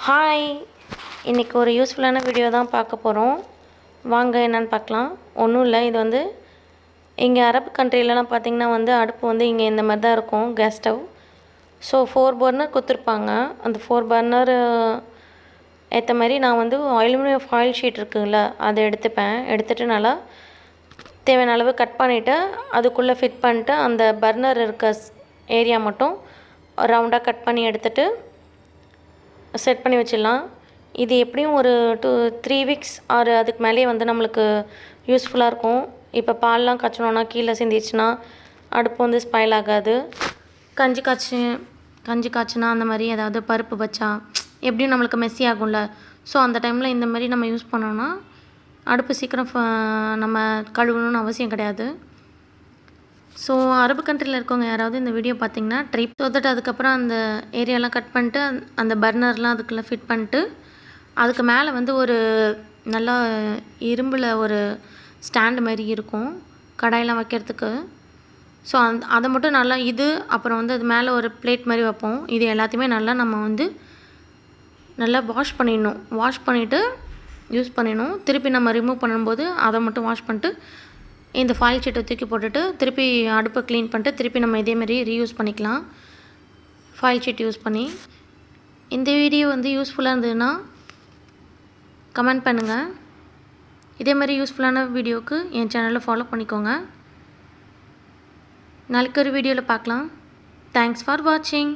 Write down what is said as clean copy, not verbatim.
Hi, இன்றைக்கி ஒரு யூஸ்ஃபுல்லான வீடியோ தான் பார்க்க போகிறோம். வாங்க என்னென்னு பார்க்கலாம். ஒன்றும் இல்லை, இது வந்து இங்கே அரபு கண்ட்ரிலலாம் பார்த்திங்கன்னா வந்து அடுப்பு வந்து இங்கே இந்த மாதிரி தான் இருக்கும், கேஸ் ஸ்டவ். ஸோ 4 பர்னர் கொடுத்துருப்பாங்க. அந்த 4 பர்னர் ஏற்ற மாதிரி நான் வந்து அலுமினியம் ஃபாயில் ஷீட் இருக்குதுல்ல, அதை எடுத்துகிட்டு நல்லா தேவையான அளவு கட் பண்ணிவிட்டு அதுக்குள்ளே ஃபிட் பண்ணிட்டு அந்த பர்னர் இருக்க ஏரியா மட்டும் ரவுண்டாக கட் பண்ணி எடுத்துகிட்டு செட் பண்ணி வச்சிடலாம். இது எப்படியும் ஒரு 3 வீக்ஸ் ஆர் அதுக்கு மேலேயே வந்து நம்மளுக்கு யூஸ்ஃபுல்லாக இருக்கும். இப்போ பால்லாம் காய்ச்சணுன்னா கீழே சிந்திடுச்சுன்னா அடுப்பு வந்து ஸ்பாயில் ஆகாது. கஞ்சி காய்ச்சினா அந்த மாதிரி ஏதாவது பருப்பு வச்சா எப்படியும் நம்மளுக்கு மெஸ்ஸி ஆகும்ல. ஸோ அந்த டைமில் இந்த மாதிரி நம்ம யூஸ் பண்ணோன்னா அடுப்பு சீக்கிரம் நம்ம கழுவணும்னு அவசியம் கிடையாது. ஸோ அரபு கண்ட்ரியில் இருக்கவங்க யாராவது இந்த வீடியோ பார்த்திங்கன்னா ட்ரை தோத்துட்டு அதுக்கப்புறம் அந்த ஏரியாலாம் கட் பண்ணிட்டு அந்த பர்னர்லாம் அதுக்குள்ளே ஃபிட் பண்ணிட்டு அதுக்கு மேலே வந்து ஒரு நல்லா இரும்பில் ஒரு ஸ்டாண்டு மாதிரி இருக்கும் கடாயெலாம் வைக்கிறதுக்கு. ஸோ அதை மட்டும் நல்லா அப்புறம் வந்து அது மேலே ஒரு பிளேட் மாதிரி வைப்போம். இது எல்லாத்தையுமே நல்லா நம்ம வந்து நல்லா வாஷ் பண்ணிவிட்டு யூஸ் பண்ணிடணும். திருப்பி நம்ம ரிமூவ் பண்ணும்போது அதை மட்டும் வாஷ் பண்ணிட்டு இந்த ஃபாயில் ஷீட்டை தூக்கி போட்டுட்டு திருப்பி அடுப்பை க்ளீன் பண்ணிட்டு திருப்பி நம்ம இதேமாரி ரீயூஸ் பண்ணிக்கலாம் ஃபாயில் ஷீட் யூஸ் பண்ணி. இந்த வீடியோ வந்து யூஸ்ஃபுல்லாக இருந்ததுன்னா கமெண்ட் பண்ணுங்கள். இதே மாதிரி யூஸ்ஃபுல்லான வீடியோவுக்கு என் சேனலில் ஃபாலோ பண்ணிக்கோங்க. நாளைக்கு ஒரு வீடியோவில் பார்க்கலாம். தேங்க்ஸ் ஃபார் வாட்சிங்.